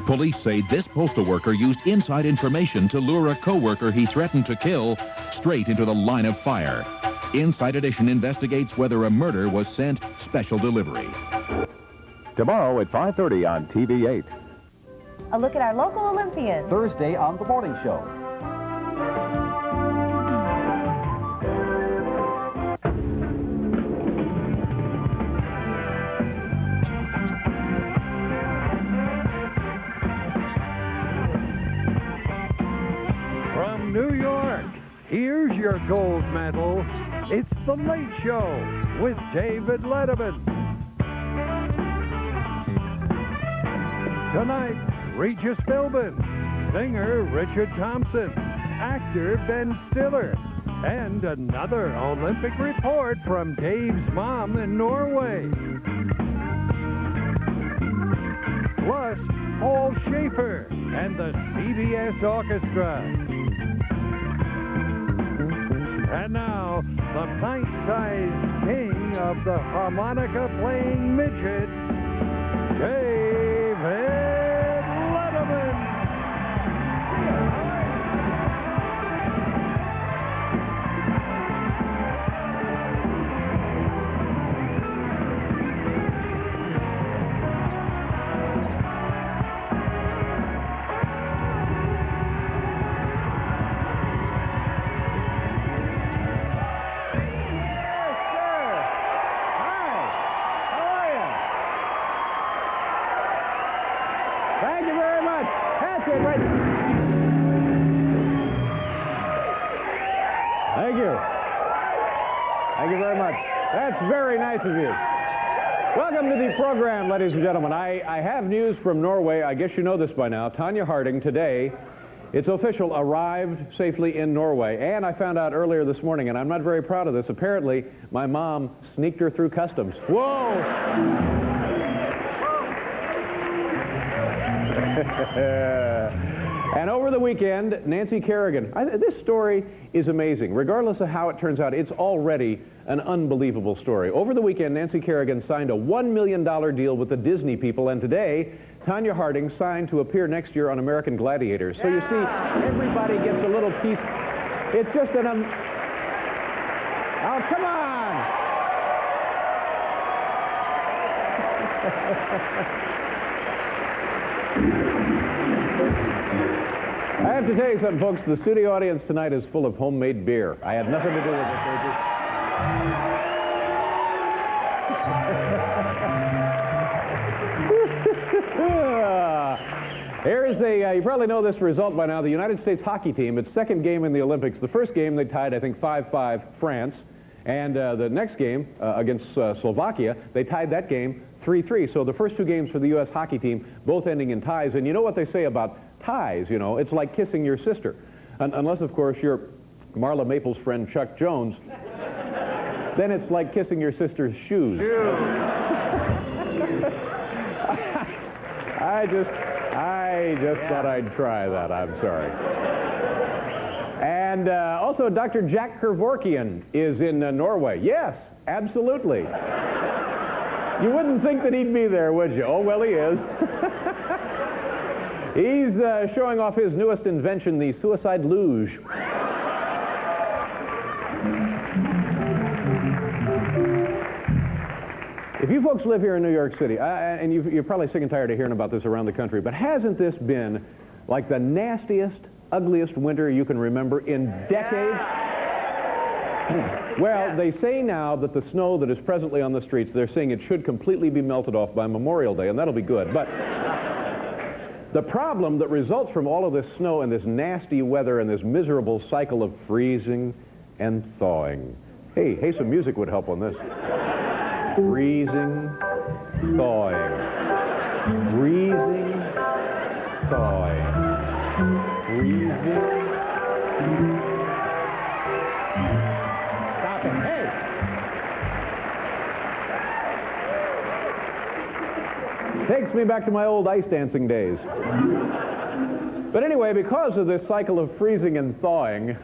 Police say this postal worker used inside information to lure a co-worker he threatened to kill straight into the line of fire. Inside Edition investigates whether a murder was sent special delivery. Tomorrow at 5:30 on TV8. A look at our local Olympians. Thursday on The Morning Show. From New York, here's your gold medal. It's The Late Show with David Letterman. Tonight, Regis Philbin, singer Richard Thompson, actor Ben Stiller, and another Olympic report from Dave's mom in Norway. Plus, Paul Schaefer and the CBS Orchestra. And now, the pint-sized king of the harmonica-playing midgets, David Letterman. Thank you very much. That's it, right? Thank you. Thank you very much. That's very nice of you. Welcome to the program, ladies and gentlemen. I have news from Norway. I guess you know this by now. Tanya Harding today, it's official, arrived safely in Norway. And I found out earlier this morning, and I'm not very proud of this, apparently my mom sneaked her through customs. Whoa! And over the weekend, Nancy Kerrigan. This story is amazing. Regardless of how it turns out, it's already an unbelievable story. Over the weekend, Nancy Kerrigan signed a $1 million deal with the Disney people, and today, Tanya Harding signed to appear next year on American Gladiators. So you see, everybody gets a little piece. It's just an... Oh, come on! I have to tell you something, folks. The studio audience tonight is full of homemade beer. I had nothing to do with it. Here's you probably know this result by now. The United States hockey team, its second game in the Olympics. The first game they tied, I think, 5-5 France. And the next game against Slovakia, they tied that game 3-3. So the first two games for the U.S. hockey team, both ending in ties. And you know what they say about ties, you know? It's like kissing your sister. Unless, of course, you're Marla Maples' friend Chuck Jones. Then it's like kissing your sister's shoes. I just thought I'd try that. I'm sorry. And also, Dr. Jack Kevorkian is in Norway. Yes, absolutely. You wouldn't think that he'd be there, would you? Oh, well, he is. He's showing off his newest invention, the suicide luge. If you folks live here in New York City, and you're probably sick and tired of hearing about this around the country, but hasn't this been like the nastiest, ugliest winter you can remember in decades? Well, they say now that the snow that is presently on the streets, they're saying it should completely be melted off by Memorial Day, and that'll be good. But the problem that results from all of this snow and this nasty weather and this miserable cycle of freezing and thawing. Hey, some music would help on this. Freezing, thawing. Freezing, thawing. Freezing. Stop it. Hey! Takes me back to my old ice dancing days. But anyway, because of this cycle of freezing and thawing,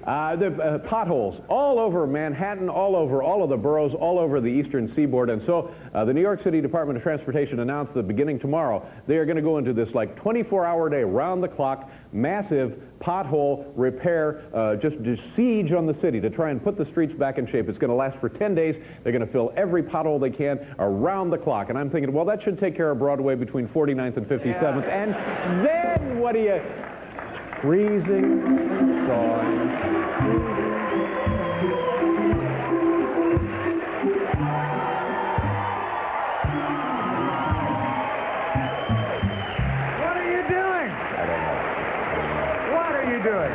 The potholes all over Manhattan, all over all of the boroughs, all over the eastern seaboard. And so the New York City Department of Transportation announced that beginning tomorrow, they are going to go into this like 24-hour day, round-the-clock, massive pothole repair, just siege on the city to try and put the streets back in shape. It's going to last for 10 days. They're going to fill every pothole they can around the clock. And I'm thinking, well, that should take care of Broadway between 49th and 57th. Yeah. And then what do you... Freezing, thawing. What are you doing? I don't know. What are you doing?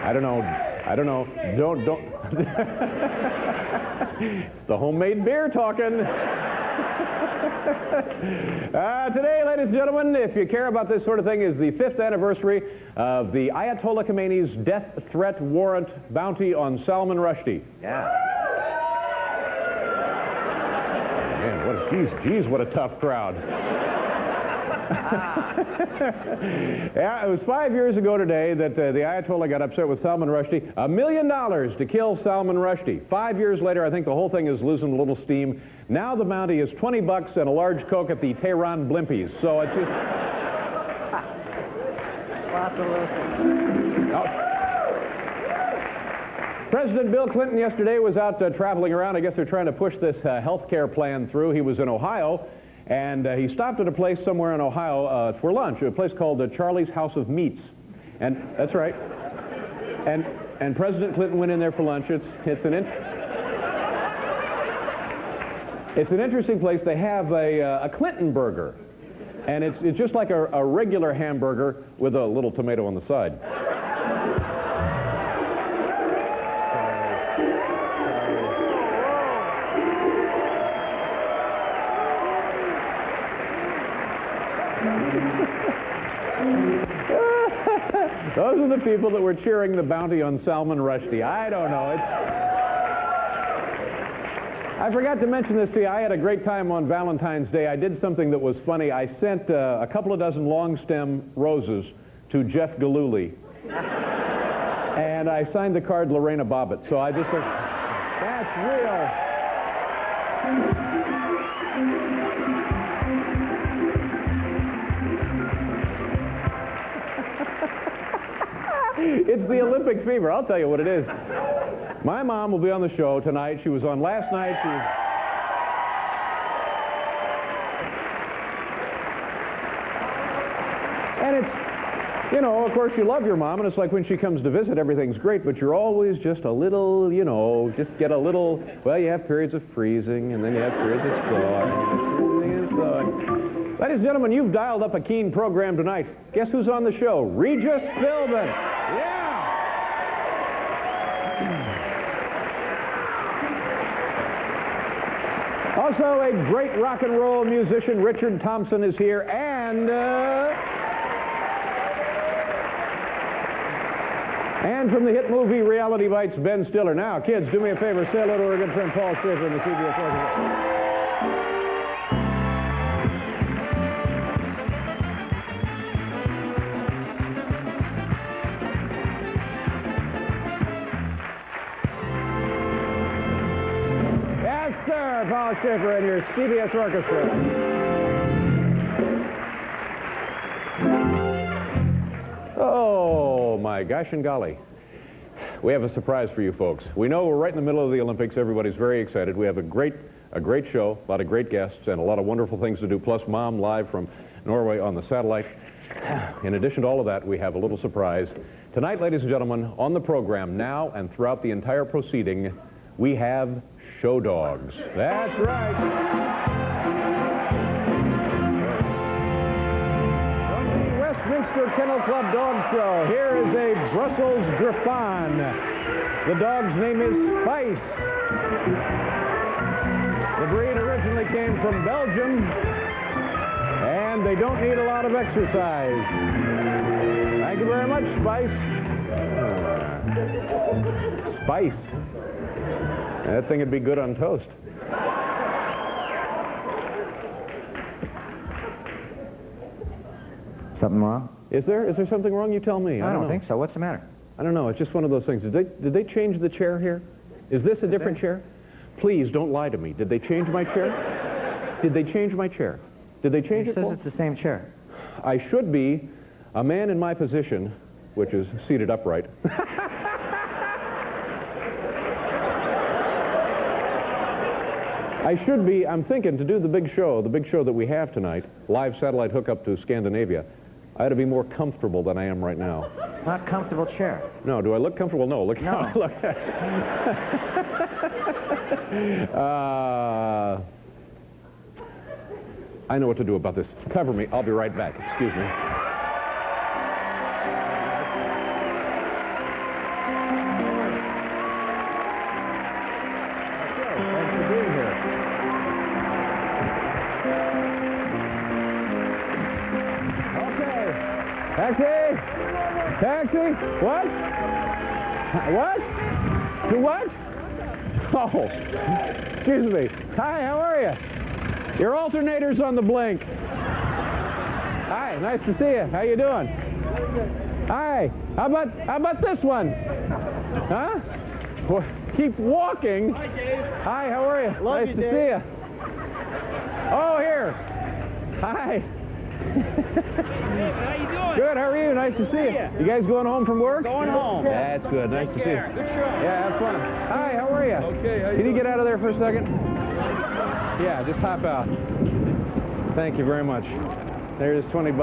I don't know. Don't. It's the homemade beer talking. Today, ladies and gentlemen, if you care about this sort of thing, is the 5th anniversary of the Ayatollah Khomeini's death threat warrant bounty on Salman Rushdie. Yeah. Man, geez, what a tough crowd. Yeah, it was 5 years ago today that the Ayatollah got upset with Salman Rushdie. $1 million to kill Salman Rushdie. 5 years later, I think the whole thing is losing a little steam. Now the bounty is $20 and a large Coke at the Tehran Blimpies. So it's just... Lots of little things. President Bill Clinton yesterday was out traveling around. I guess they're trying to push this health care plan through. He was in Ohio, and he stopped at a place somewhere in Ohio for lunch, a place called Charlie's House of Meats. And that's right. And President Clinton went in there for lunch. It's an interesting place. They have a Clinton burger, and it's just like a regular hamburger with a little tomato on the side. Those are the people that were cheering the bounty on Salman Rushdie. I don't know. I forgot to mention this to you. I had a great time on Valentine's Day. I did something that was funny. I sent a couple of dozen long stem roses to Jeff Gillooly. And I signed the card Lorena Bobbitt. So I just thought, that's real. It's the Olympic fever. I'll tell you what it is. My mom will be on the show tonight. She was on last night. And it's, you know, of course you love your mom, and it's like when she comes to visit, everything's great, but you're always just a little, you know, just get a little, well, you have periods of freezing, and then you have periods of thawing. Ladies and gentlemen, you've dialed up a keen program tonight. Guess who's on the show? Regis Philbin. Yeah! Also, a great rock and roll musician, Richard Thompson, is here, and from the hit movie Reality Bites, Ben Stiller. Now, kids, do me a favor, say hello to our good friend Paul Schaefer in the CBS Orchestra. Paul Schaefer and your CBS Orchestra. Oh, my gosh and golly. We have a surprise for you folks. We know we're right in the middle of the Olympics. Everybody's very excited. We have a great show, a lot of great guests, and a lot of wonderful things to do, plus Mom live from Norway on the satellite. In addition to all of that, we have a little surprise. Tonight, ladies and gentlemen, on the program now and throughout the entire proceeding, we have show dogs. That's right. From the Westminster Kennel Club Dog Show, here is a Brussels Griffon. The dog's name is Spice. The breed originally came from Belgium, and they don't need a lot of exercise. Thank you very much, Spice. Spice. That thing would be good on toast. Something wrong? Is there something wrong? You tell me. I don't know. think so. What's the matter? I don't know. It's just one of those things. Did they change the chair here? Is this a different chair? Please don't lie to me. Did they change my chair? Did they change my chair? Did they change it? It says Paul? it's the same chair. I should be a man in my position, which is seated upright. I should be, I'm thinking, to do the big show that we have tonight, live satellite hookup to Scandinavia, I ought to be more comfortable than I am right now. Not comfortable chair. No, do I look comfortable? No, look how I look. I know what to do about this. Cover me. I'll be right back. Excuse me. Thanks for being here. Okay. Taxi! Taxi! What? What? To what? Oh, excuse me. Hi, how are you? Your alternator's on the blink. Hi, nice to see you. How you doing? Hi. How about this one? Huh? Well, keep walking. Hi, Dave. Hi, how are you? Nice to see you. Oh, here. Hi. How you doing? Good, how are you? Nice to see you. You guys going home from work? Going home. That's good. Nice to see you. Good show. Yeah, have fun. Hi, how are you? Okay, how you Can you get out of there for a second? Yeah, just hop out. Thank you very much. There's $20.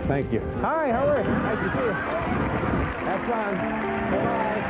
Thank you. Hi, how are you? Nice to see you. Have fun. Bye-bye.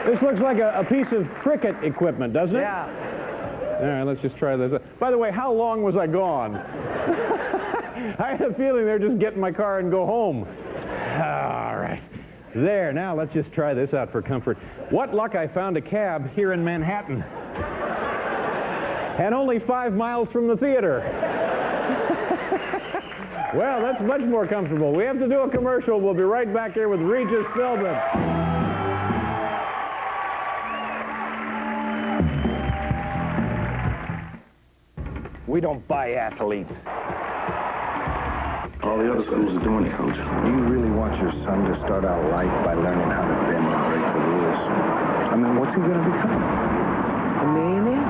This looks like a piece of cricket equipment, doesn't it? Yeah. All right, let's just try this. By the way, how long was I gone? I had a feeling they're just get in my car and go home. All right. There, now let's just try this out for comfort. What luck I found a cab here in Manhattan. And only 5 miles from the theater. Well, that's much more comfortable. We have to do a commercial. We'll be right back here with Regis Philbin. We don't buy athletes. All the other schools are doing it, Coach. Do you really want your son to start out life by learning how to bend and break the rules? I mean, what's he going to become? A millionaire?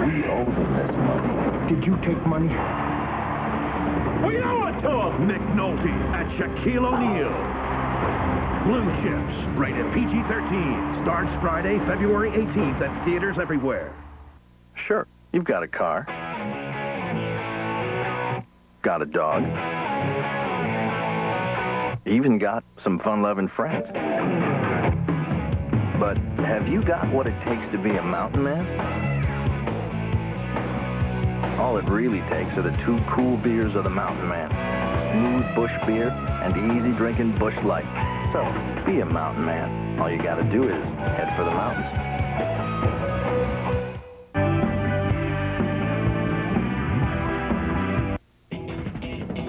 We owe them this money. Did you take money? We owe it to him! Nick Nolte at Shaquille O'Neal. Blue Chips, rated PG-13. Starts Friday, February 18th at theaters everywhere. Sure, you've got a car. Got a dog. Even got some fun-loving friends. But have you got what it takes to be a mountain man? All it really takes are the 2 cool beers of the mountain man. Smooth bush beer and easy drinking Busch Light. So, be a mountain man. All you gotta do is head for the mountains.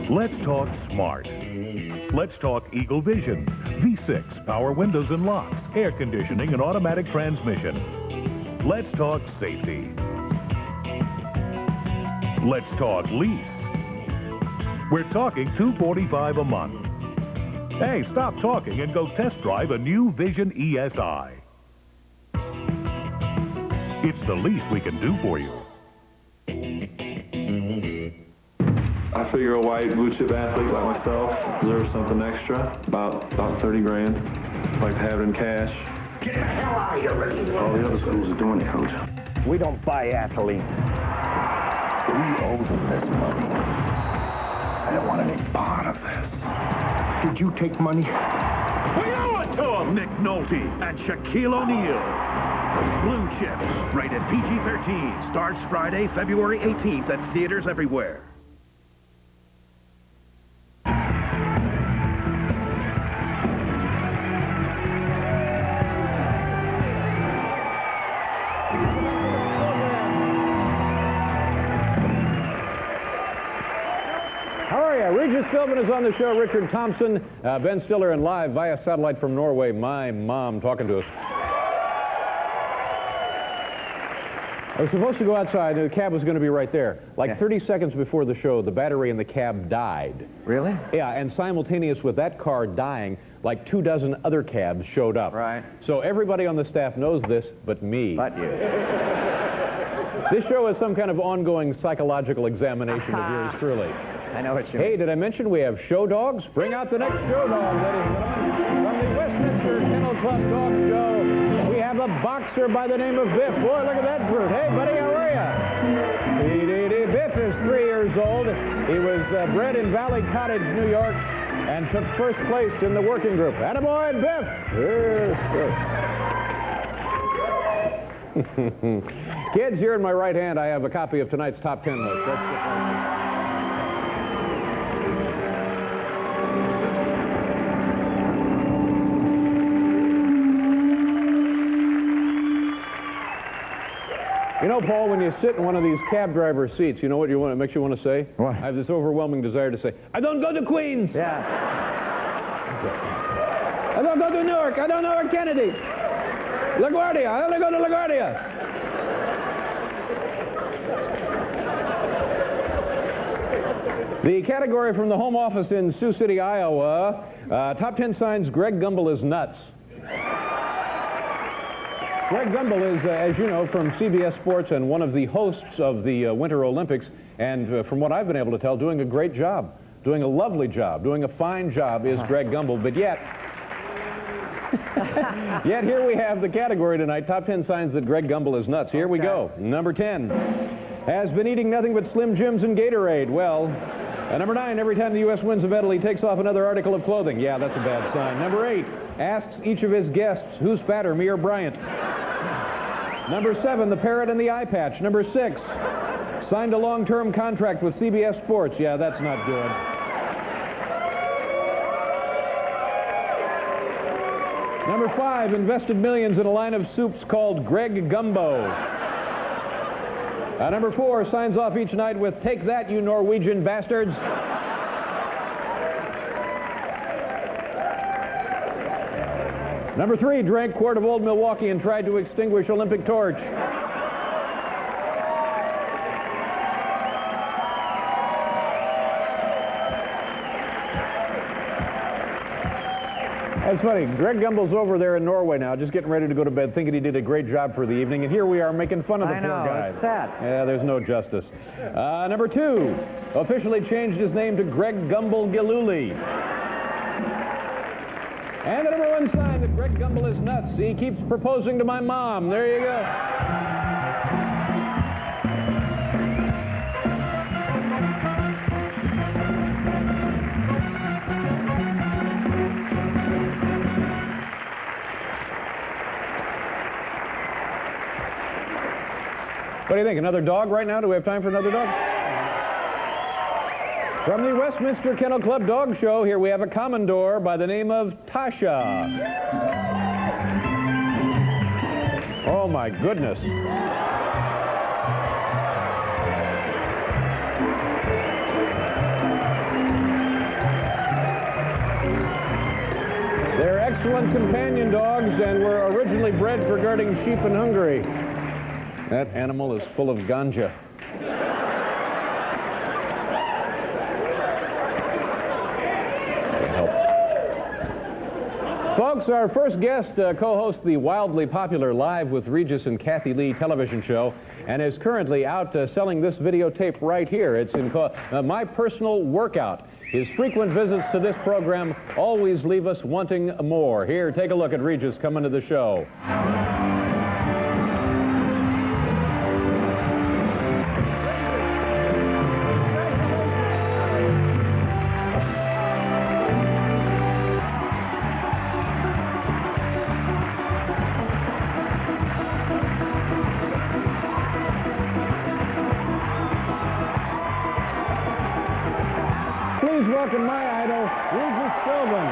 Let's talk smart. Let's talk Eagle Vision. V6, power windows and locks, air conditioning and automatic transmission. Let's talk safety. Let's talk lease. We're talking $245 a month. Hey, stop talking and go test drive a new Vision ESI. It's the least we can do for you. I figure a white blue chip athlete like myself deserves something extra, about 30 grand. I'd like to have it in cash. Get the hell out of here, Reggie. All the other schools are doing it, Coach. We don't buy athletes. We owe them this money. I don't want any part of this. Did you take money? We owe it to him! Nick Nolte and Shaquille O'Neal. Blue Chips, rated PG-13, starts Friday, February 18th at theaters everywhere. Regis Philbin is on the show. Richard Thompson, Ben Stiller, and live via satellite from Norway, my mom talking to us. I was supposed to go outside, and the cab was going to be right there. Like 30 seconds before the show, the battery in the cab died. Really? Yeah, and simultaneous with that car dying, like 24 other cabs showed up. Right. So everybody on the staff knows this, but me. But you. This show is some kind of ongoing psychological examination of yours truly. I know what you mean. Hey, did I mention we have show dogs? Bring out the next show dog, ladies and gentlemen. From the Westminster Kennel Club Dog Show, we have a boxer by the name of Biff. Boy, look at that brute. Hey, buddy, how are you? Biff is 3 years old. He was bred in Valley Cottage, New York, and took first place in the working group. Attaboy, Biff. Kids, here in my right hand, I have a copy of tonight's top 10 list. You know, Paul, when you sit in one of these cab driver seats, you know what makes you want to say? What? I have this overwhelming desire to say, I don't go to Queens. Yeah. I don't go to Newark. I don't know where Kennedy. LaGuardia. I only go to LaGuardia. The category from the home office in Sioux City, Iowa, top 10 signs Greg Gumbel is nuts. Greg Gumbel is, as you know, from CBS Sports and one of the hosts of the Winter Olympics, and from what I've been able to tell, doing a great job, doing a lovely job, doing a fine job is Greg Gumbel, but yet here we have the category tonight, top 10 signs that Greg Gumbel is nuts. Here we go. Number 10, has been eating nothing but Slim Jims and Gatorade. Well, number 9, every time the U.S. wins a medal, he takes off another article of clothing. Yeah, that's a bad sign. Number 8, asks each of his guests, who's fatter, me or Bryant? Number 7, the parrot and the eye patch. Number 6, signed a long-term contract with CBS Sports. Yeah, that's not good. Number 5, invested millions in a line of soups called Greg Gumbo. Number 4, signs off each night with, take that, you Norwegian bastards. Number 3, drank quart of Old Milwaukee and tried to extinguish Olympic torch. That's funny. Greg Gumbel's over there in Norway now, just getting ready to go to bed, thinking he did a great job for the evening, and here we are making fun of the poor guy. It's sad. Yeah, there's no justice. Number 2, officially changed his name to Greg Gumbel Giluli. And the number 1 sign that Greg Gumbel is nuts, he keeps proposing to my mom. There you go. What do you think? Another dog right now? Do we have time for another dog? From the Westminster Kennel Club Dog Show, here we have a Commodore by the name of Tasha. Oh, my goodness. They're excellent companion dogs and were originally bred for guarding sheep in Hungary. That animal is full of ganja. Folks, our first guest co-hosts the wildly popular Live with Regis and Kathy Lee television show and is currently out selling this videotape right here. It's in My Personal Workout. His frequent visits to this program always leave us wanting more. Here, take a look at Regis coming to the show. Please welcome my idol, Regis Philbin.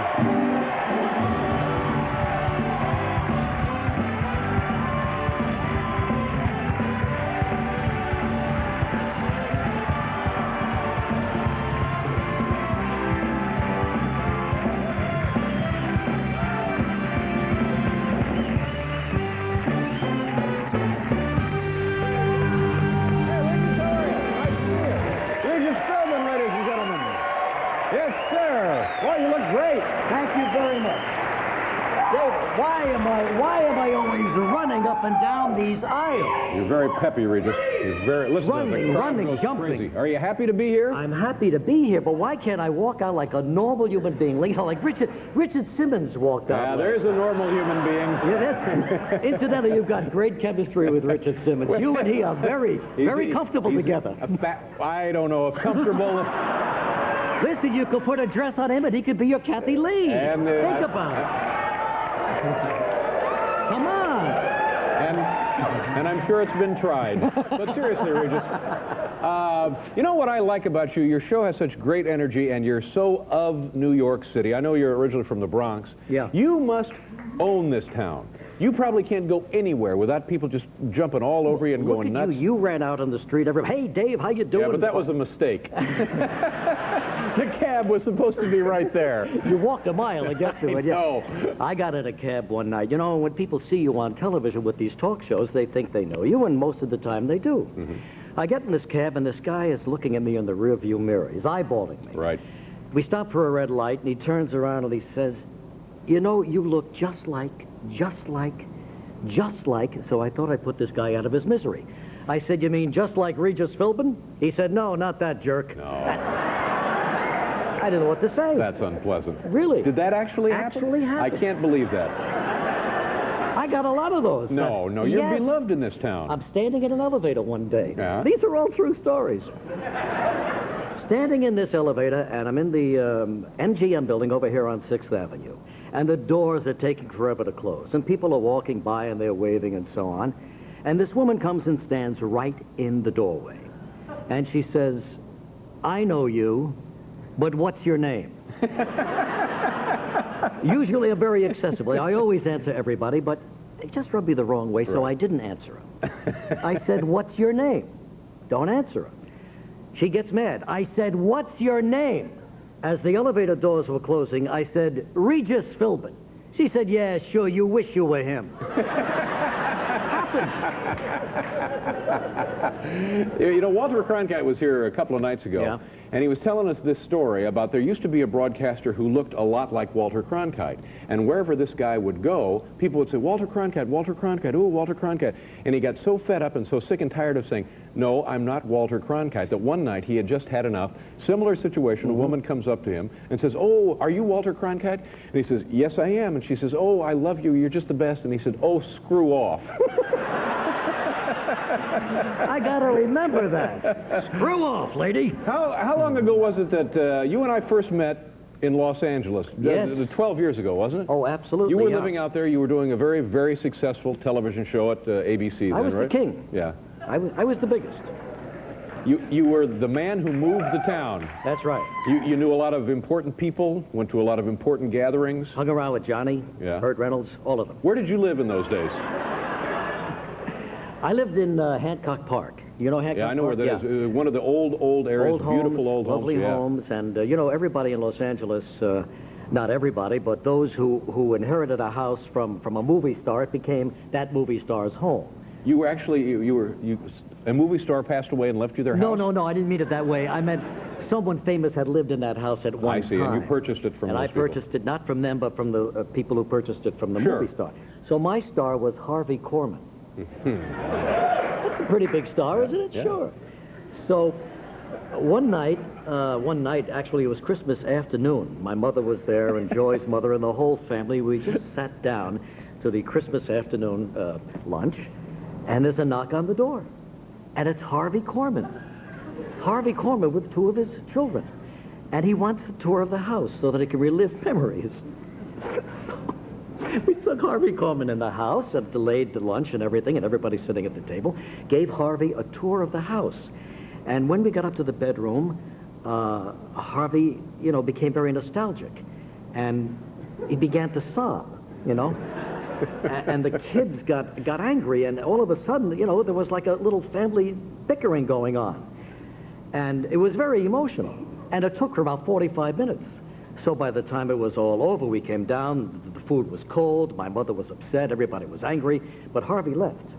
Well, you look great. Thank you very much. David, why am I always running up and down these aisles? You're very peppy, Regis. You're very... Listen, running, jumping. Crazy. Are you happy to be here? I'm happy to be here, but why can't I walk out like a normal human being? Like Richard Simmons walked out. Yeah, there's a normal human being. Yeah, incidentally, you've got great chemistry with Richard Simmons. You and he are very comfortable together. I don't know if comfortable... Listen, you could put a dress on him and he could be your Kathy Lee. And, think about it. Come on. And I'm sure it's been tried. But seriously, Regis, you know what I like about you? Your show has such great energy, and you're so of New York City. I know you're originally from the Bronx. Yeah. You must own this town. You probably can't go anywhere without people just jumping all over you and going nuts. You ran out on the street. Hey, Dave, how you doing? Yeah, but that was a mistake. The cab was supposed to be right there. You walked a mile to get to it. Yeah. No. I got in a cab one night. You know, when people see you on television with these talk shows, they think they know you, and most of the time they do. Mm-hmm. I get in this cab, and this guy is looking at me in the rearview mirror. He's eyeballing me. Right. We stop for a red light, and he turns around and he says, you know, you look just like, so I thought I'd put this guy out of his misery. I said, you mean just like Regis Philbin? He said, no, not that jerk. No. I didn't know what to say. That's unpleasant. Really? Did that actually happen? Actually happened. I can't believe that. I got a lot of those. No, you're yes. beloved in this town. I'm standing in an elevator one day. Yeah? These are all true stories. Standing in this elevator, and I'm in the MGM building over here on 6th Avenue. And the doors are taking forever to close. And people are walking by and they're waving and so on. And this woman comes and stands right in the doorway. And she says, I know you, but what's your name? Usually I'm very accessible. I always answer everybody, but they just rubbed me the wrong way, so I didn't answer them. I said, what's your name? Don't answer her. She gets mad. I said, what's your name? As the elevator doors were closing, I said, Regis Philbin. She said, yeah, sure, you wish you were him. You know, Walter Cronkite was here a couple of nights ago, and he was telling us this story about there used to be a broadcaster who looked a lot like Walter Cronkite. And wherever this guy would go, people would say, Walter Cronkite, ooh, Walter Cronkite. And he got so fed up and so sick and tired of saying, no, I'm not Walter Cronkite, that one night he had just had enough. Similar situation, a woman comes up to him and says, oh, are you Walter Cronkite? And he says, yes, I am. And she says, oh, I love you, you're just the best. And he said, oh, screw off. I gotta remember that. Screw off, lady. How long ago was it that you and I first met in Los Angeles? Yes. 12 years ago, wasn't it? Oh, absolutely. You were living out there. You were doing a very, very successful television show at ABC then, right? I was the king. Yeah. I was the biggest. You were the man who moved the town. That's right. You knew a lot of important people, went to a lot of important gatherings. Hung around with Johnny, Burt Reynolds, all of them. Where did you live in those days? I lived in Hancock Park. You know Hancock Park? Yeah, I know where that is. One of the old areas, old homes, beautiful old homes. Lovely homes, and you know, everybody in Los Angeles, not everybody, but those who inherited a house from a movie star, it became that movie star's home. You were actually, a movie star passed away and left you their house? No, I didn't mean it that way. I meant someone famous had lived in that house at one time. I see, and you purchased it from those people. And I purchased it not from them, but from the people who purchased it from the movie star. So my star was Harvey Korman. That's a pretty big star, isn't it? Yeah. Sure. So one night, actually it was Christmas afternoon. My mother was there, and Joy's mother, and the whole family. We just sat down to the Christmas afternoon lunch, and there's a knock on the door. And it's Harvey Korman. Harvey Korman with two of his children. And he wants a tour of the house so that he can relive memories. We took Harvey Korman in the house and delayed the lunch and everything, and everybody sitting at the table, gave Harvey a tour of the house. And when we got up to the bedroom, Harvey, you know, became very nostalgic. And he began to sob, you know. And the kids got angry, and all of a sudden, you know, there was like a little family bickering going on. And it was very emotional. And it took for about 45 minutes. So by the time it was all over, we came down, the food was cold, my mother was upset, everybody was angry, but Harvey left.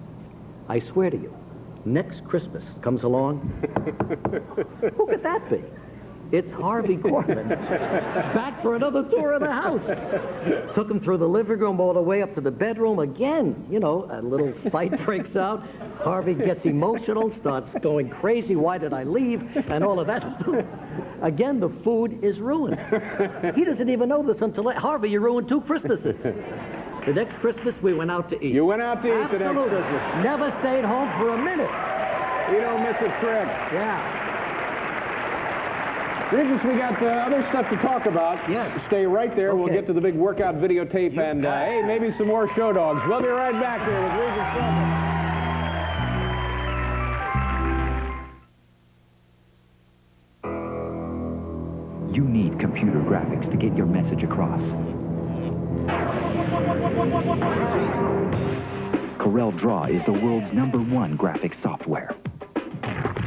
I swear to you, next Christmas comes along, who could that be? It's Harvey Korman, back for another tour of the house. Took him through the living room all the way up to the bedroom again. You know, a little fight breaks out. Harvey gets emotional, starts going crazy. Why did I leave? And all of that stuff. Again, the food is ruined. He doesn't even know this until Harvey, you ruined 2 Christmases. The next Christmas, we went out to eat. You went out to eat the next Absolutely. Christmas. Never stayed home for a minute. You don't miss a trick. Yeah. Regis, we got other stuff to talk about. Yes. Stay right there. Okay. We'll get to the big workout videotape and, hey, maybe some more show dogs. We'll be right back here with Regis Philbin. You need computer graphics to get your message across. Corel Draw is the world's #1 graphics software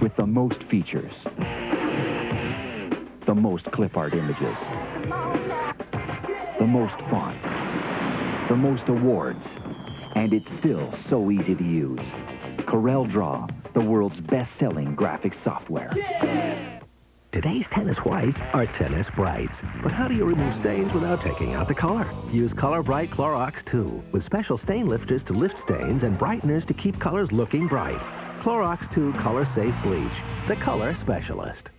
with the most features, the most clip art images, the most fonts, the most awards, and it's still so easy to use. Corel Draw, the world's best-selling graphics software. Today's tennis whites are tennis brights. But how do you remove stains without taking out the color? Use Color Bright Clorox 2 with special stain lifters to lift stains and brighteners to keep colors looking bright. Clorox 2 Color Safe Bleach, the color specialist.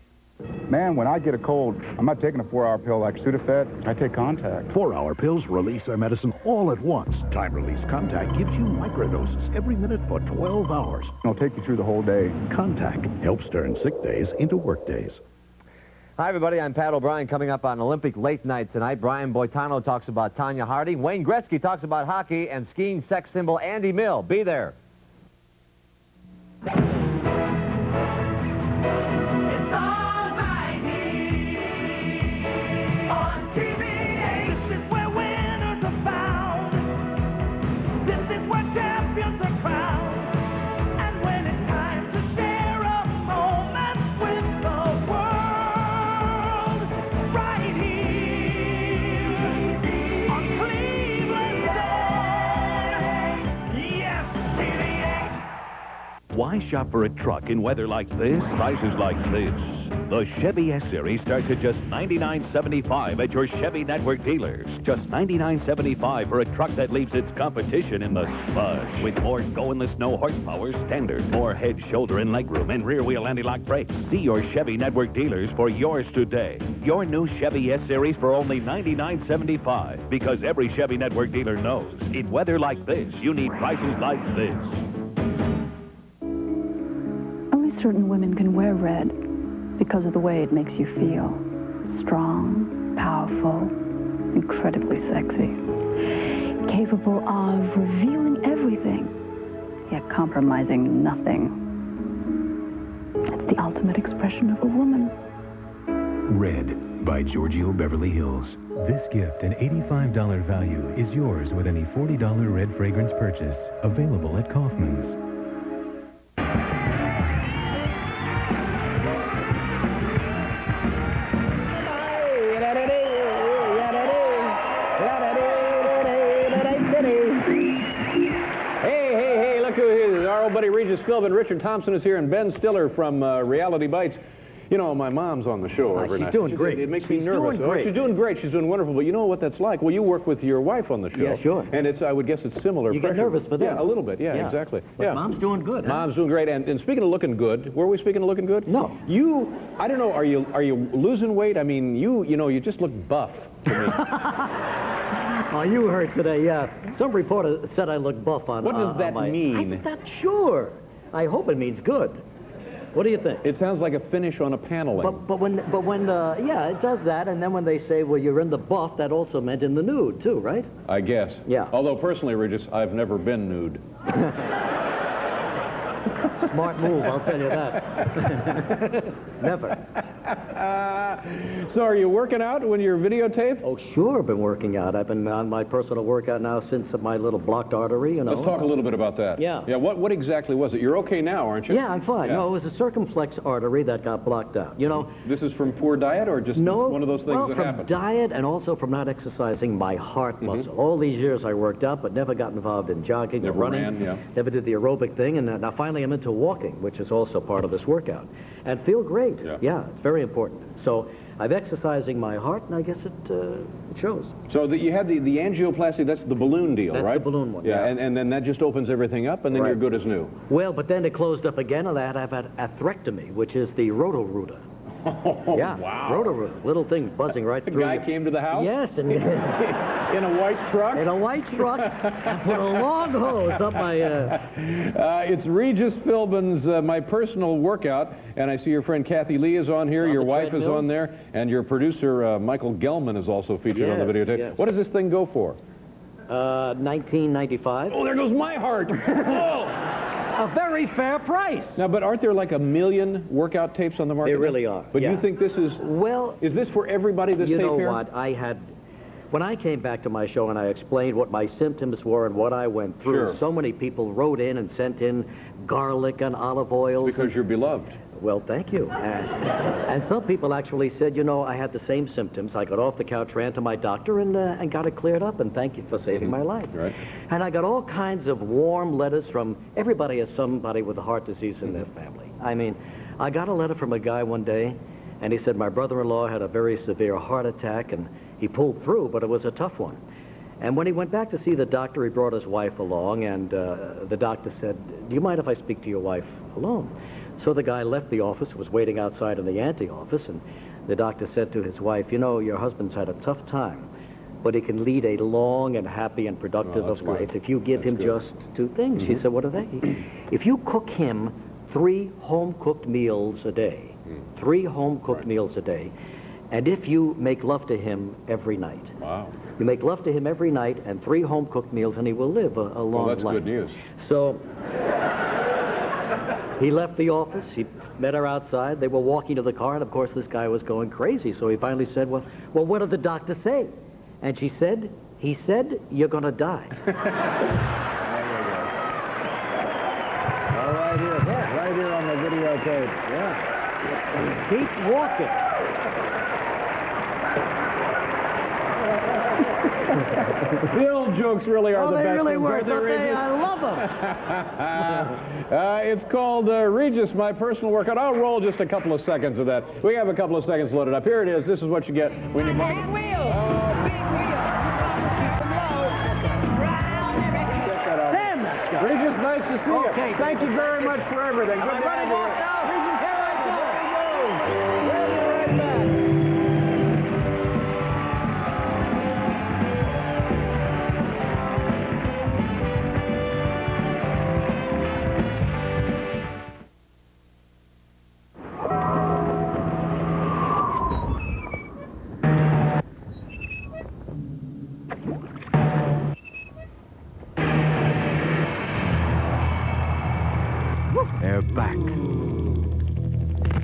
Man, when I get a cold, I'm not taking a 4-hour pill like Sudafed. I take Contact. 4-hour pills release their medicine all at once. Time-release Contact gives you microdoses every minute for 12 hours. It'll take you through the whole day. Contact helps turn sick days into work days. Hi, everybody. I'm Pat O'Brien. Coming up on Olympic Late Night tonight, Brian Boitano talks about Tanya Harding. Wayne Gretzky talks about hockey, and skiing sex symbol Andy Mill. Be there. Why shop for a truck in weather like this, prices like this? The Chevy S-Series starts at just $99.75 at your Chevy Network dealers. Just $99.75 for a truck that leaves its competition in the spud. With more go-in-the-snow horsepower standard, more head, shoulder, and legroom, and rear-wheel anti-lock brakes. See your Chevy Network dealers for yours today. Your new Chevy S-Series for only $99.75. Because every Chevy Network dealer knows, in weather like this, you need prices like this. Certain women can wear red because of the way it makes you feel. Strong, powerful, incredibly sexy. Capable of revealing everything, yet compromising nothing. It's the ultimate expression of a woman. Red by Giorgio Beverly Hills. This gift, an $85 value, is yours with any $40 red fragrance purchase. Available at Kaufman's. Buddy Regis Philbin. Richard Thompson is here, and Ben Stiller from Reality Bites. You know, my mom's on the show every night. She's doing great. It makes me nervous. Doing great. She's doing great. She's doing wonderful. But you know what that's like? Well, you work with your wife on the show. Yeah, sure. And it's, I would guess it's similar. You pressure. get nervous for that. Yeah, a little bit. Yeah, exactly. But yeah. Mom's doing good. Mom's doing great. And speaking of looking good, were we speaking of looking good? No. You, I don't know. Are you losing weight? I mean, you know, you just look buff to me. Oh, you heard today. Yeah. Some reporter said I look buff on. What does that mean? I'm not sure. I hope it means good. What do you think? It sounds like a finish on a paneling. But when yeah, it does that. And then when they say, well, you're in the buff, that also meant in the nude too, right? I guess. Yeah. Although personally, Regis, I've never been nude. smart move, I'll tell you that. Never. So are you working out when you're videotaped? Oh, sure, I've been working out. I've been on my personal workout now since my little blocked artery, you know. Let's talk a little bit about that. Yeah. Yeah, what exactly was it? You're okay now, aren't you? Yeah, I'm fine. Yeah. No, it was a circumflex artery that got blocked out. You know, this is from poor diet or just one of those things that from happen? diet and also from not exercising my heart muscle. All these years I worked out, but never got involved in jogging or running. Ran, yeah. Never did the aerobic thing, and now finally I'm into walking, which is also part of this workout, and feel great. Yeah, it's very important. So I'm exercising my heart, and I guess it shows. So you had the angioplasty, that's the balloon deal, right? That's the balloon one, yeah. And then that just opens everything up, and then you're good as new. Well, but then it closed up again, and I had to have an atherectomy, which is the roto-rooter. Oh, yeah, wow. Roto-rooter, little thing buzzing right through. The guy came to the house? Yes. And in a white truck? In a white truck, and put a long hose up my... It's Regis Philbin's My Personal Workout, and I see your friend Kathy Lee is on here, your wife is on there, and your producer, Michael Gelman, is also featured on the videotape. Yes. What does this thing go for? 1995. Oh, there goes my heart! Oh! A very fair price. Now, but aren't there like 1 million workout tapes on the market? There really are. But you think this is... Well... Is this for everybody, this tape here? You know what? When I came back to my show and I explained what my symptoms were and what I went through, so many people wrote in and sent in garlic and olive oils. Because you're beloved. Well, thank you. And some people actually said, you know, I had the same symptoms. I got off the couch, ran to my doctor, and got it cleared up, and thank you for saving my life. Right. And I got all kinds of warm letters from everybody has somebody with a heart disease in their family. I mean, I got a letter from a guy one day, and he said my brother-in-law had a very severe heart attack, and he pulled through, but it was a tough one. And when he went back to see the doctor, he brought his wife along, and the doctor said, do you mind if I speak to your wife alone? So the guy left the office, was waiting outside in the ante office, and the doctor said to his wife, you know, your husband's had a tough time, but he can lead a long and happy and productive of life if you give him just 2 things. She said, what are they? If you cook him 3 home-cooked meals a day, 3 home-cooked meals a day, and if you make love to him every night. Wow. You make love to him every night and 3 home-cooked meals, and he will live a long life. Well, that's good news. So... he left the office, he met her outside, they were walking to the car, and of course this guy was going crazy, so he finally said, well, what did the doctor say? And she said, he said, you're gonna die. There you go. All right here. Yeah, right here on the videotape. Yeah. Keep walking. The old jokes really are the best. They really ones, work, aren't they, don't they? Regis? I love them. It's called Regis, My Personal Workout. I'll roll just a couple of seconds of that. We have a couple of seconds loaded up. Here it is. This is what you get when you buy it. Big wheels. Big wheels. Keep them low. Check that out. Sam! Regis, nice to see you. Okay. Thank you very much for everything. Good to have you. Regis, here I go. We'll be right back. They're back.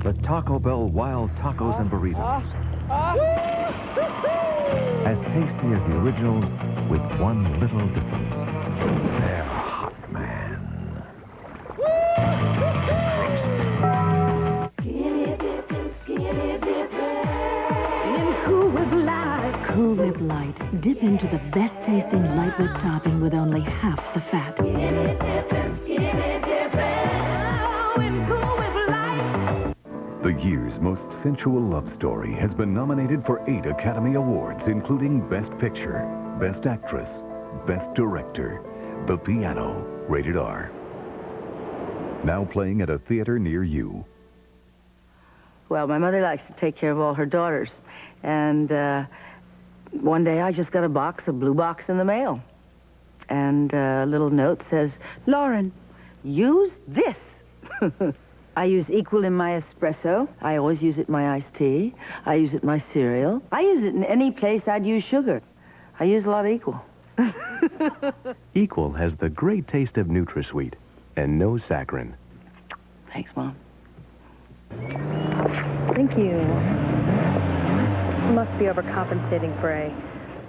The Taco Bell Wild Tacos and Burritos. As tasty as the originals, with one little difference. They're hot, man. Cool Whip Light. Cool Whip Light. Dip into the best tasting light whip topping with only half the fat. The year's most sensual love story has been nominated for 8 Academy Awards, including Best Picture, Best Actress, Best Director, The Piano, rated R. Now playing at a theater near you. Well, my mother likes to take care of all her daughters. And one day I just got a blue box in the mail. And a little note says, Lauren, use this. I use Equal in my espresso. I always use it in my iced tea. I use it in my cereal. I use it in any place I'd use sugar. I use a lot of Equal. Equal has the great taste of NutraSweet and no saccharin. Thanks, Mom. Thank you. Must be overcompensating for a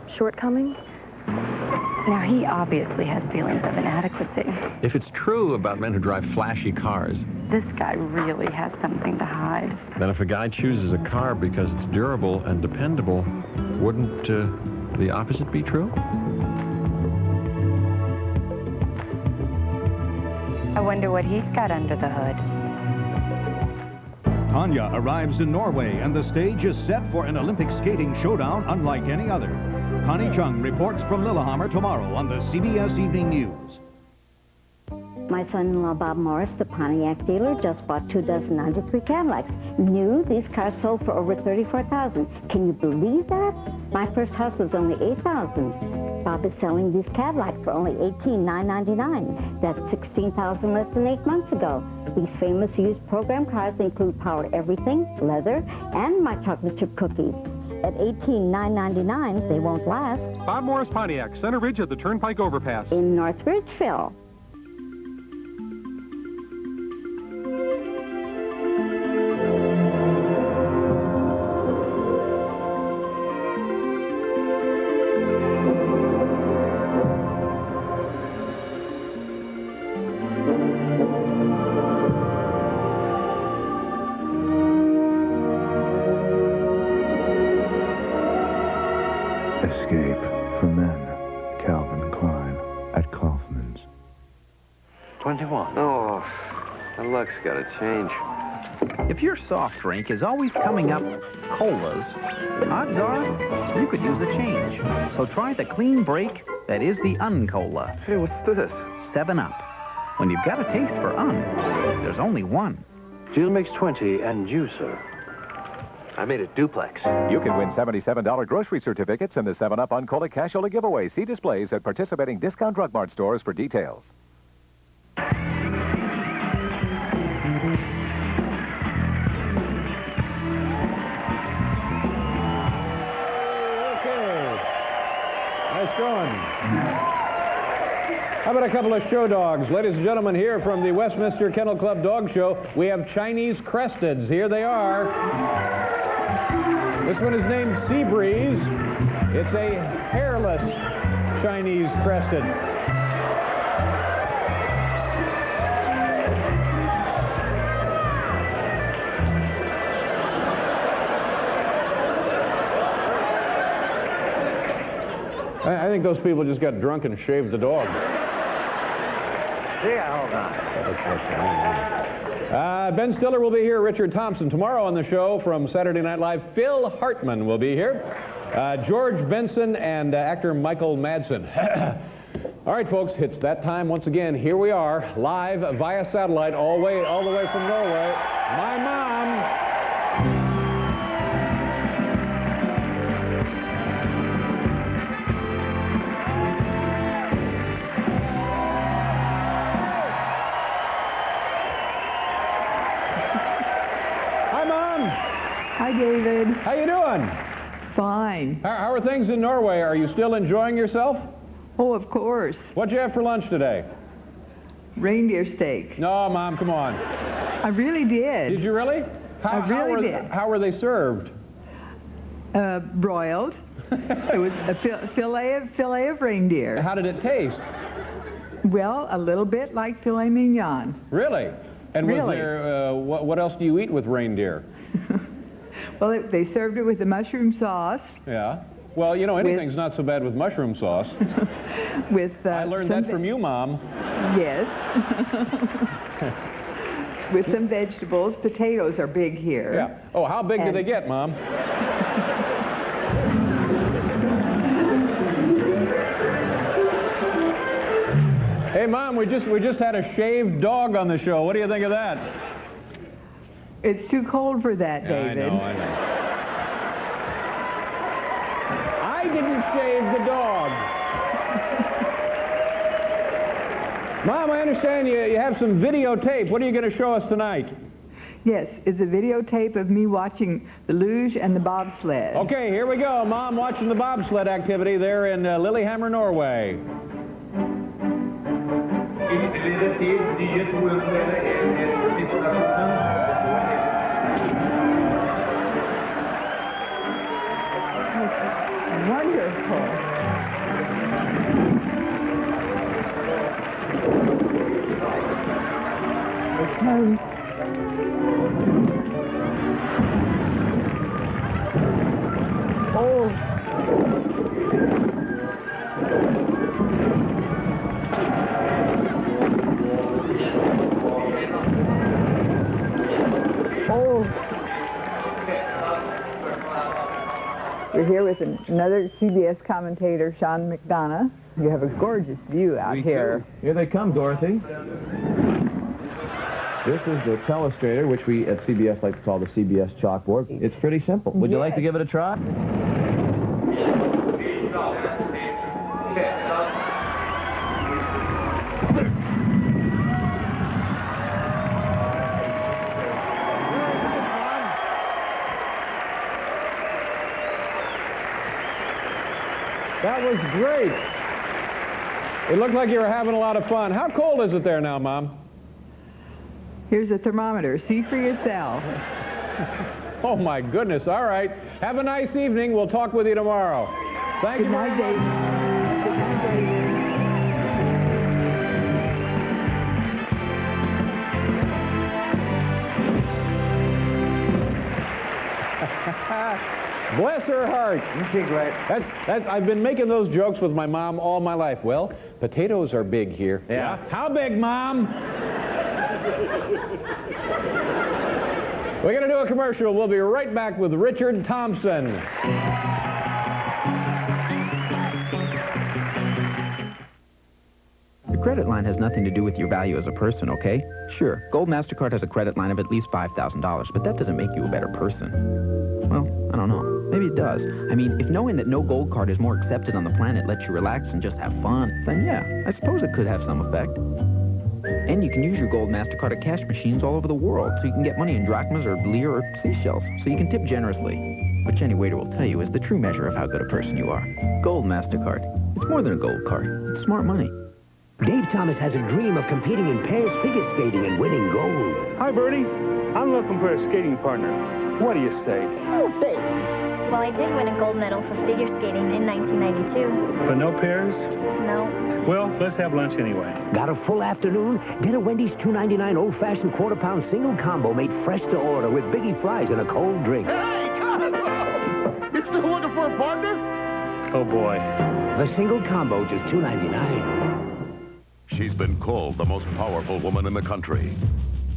shortcoming. Now, he obviously has feelings of inadequacy. If it's true about men who drive flashy cars, This guy really has something to hide. then if a guy chooses a car because it's durable and dependable, wouldn't the opposite be true? I wonder what he's got under the hood. Tanya arrives in Norway, and the stage is set for an Olympic skating showdown unlike any other. Connie Chung reports from Lillehammer tomorrow on the CBS Evening News. My son-in-law, Bob Morris, the Pontiac dealer, just bought 24 93 Cadillacs. New, these cars sold for over $34,000. Can you believe that? My first house was only $8,000. Bob is selling these Cadillacs for only $18,999. That's $16,000 less than 8 months ago. These famous used program cars include power everything, leather, and my chocolate chip cookies. At $18,999, they won't last. Bob Morris Pontiac, Center Ridge at the Turnpike Overpass. In North Ridgeville. Escape for Men, Calvin Klein, at Kaufman's. 21. Oh, the luck's got to change. If your soft drink is always coming up colas, odds are you could use a change. So try the clean break that is the Uncola. Hey, what's this? 7-Up. When you've got a taste for there's only one. Jill makes 20, and you, sir? I made it duplex. You can win $77 grocery certificates in the 7-Up Uncola Cashola giveaway. See displays at participating Discount Drug Mart stores for details. Nice going. How about a couple of show dogs? Ladies and gentlemen, here from the Westminster Kennel Club Dog Show, we have Chinese Cresteds. Here they are. This one is named Seabreeze. It's a hairless Chinese Crested. I think those people just got drunk and shaved the dog. Yeah, hold on. Ben Stiller will be here. Richard Thompson. Tomorrow on the show from Saturday Night Live, Phil Hartman will be here. George Benson and actor Michael Madsen. All right, folks, it's that time once again. Here we are, live via satellite, all the way from Norway. My mom. Hi, David. How you doing? Fine. How are things in Norway? Are you still enjoying yourself? Oh, of course. What'd you have for lunch today? Reindeer steak. No, Mom, come on. I really did. Did you really? I really did. How were they served? Broiled. It was a fillet of reindeer. How did it taste? Well, a little bit like filet mignon. Really? And was there, what else do you eat with reindeer? Well, they served it with the mushroom sauce. Yeah. Well, you know, anything's not so bad with mushroom sauce. I learned that from you, Mom. Yes. With some vegetables. Potatoes are big here. Yeah. Oh, how big do they get, Mom? Hey, Mom, we just had a shaved dog on the show. What do you think of that? It's too cold for that, David. I know. I didn't shave the dog. Mom, I understand you have some videotape. What are you going to show us tonight? Yes, it's a videotape of me watching the luge and the bobsled. Okay, here we go. Mom watching the bobsled activity there in Lillehammer, Norway. We're here with another CBS commentator, Sean McDonough. You have a gorgeous view out here. Here they come, Dorothy. This is the telestrator, which we at CBS like to call the CBS chalkboard. It's pretty simple. Would you like to give it a try? That was great. It looked like you were having a lot of fun. How cold is it there now, Mom? Here's a thermometer. See for yourself. Oh, my goodness. All right. Have a nice evening. We'll talk with you tomorrow. Thank you very much. Good night, Dave. Bless her heart. Isn't she great? I've been making those jokes with my mom all my life. Well, potatoes are big here. Yeah. How big, Mom? We're going to do a commercial. We'll be right back with Richard Thompson. The credit line has nothing to do with your value as a person, okay? Sure, Gold MasterCard has a credit line of at least $5,000, but that doesn't make you a better person. Well, I don't know. Maybe it does. I mean, if knowing that no gold card is more accepted on the planet lets you relax and just have fun, then yeah, I suppose it could have some effect. And you can use your Gold MasterCard at cash machines all over the world, so you can get money in drachmas or lire or seashells, so you can tip generously, which any waiter will tell you is the true measure of how good a person you are. Gold MasterCard. It's more than a gold card. It's smart money. Dave Thomas has a dream of competing in pairs figure skating and winning gold. Hi, Bertie. I'm looking for a skating partner. What do you say? Oh, thanks. Well, I did win a gold medal for figure skating in 1992. But no pairs? No. Well, let's have lunch anyway. Got a full afternoon? Get a Wendy's $2.99 old-fashioned quarter-pound single combo made fresh to order with biggie fries and a cold drink. Hey, you still looking for a partner? Oh, boy. The single combo, just $2.99. She's been called the most powerful woman in the country.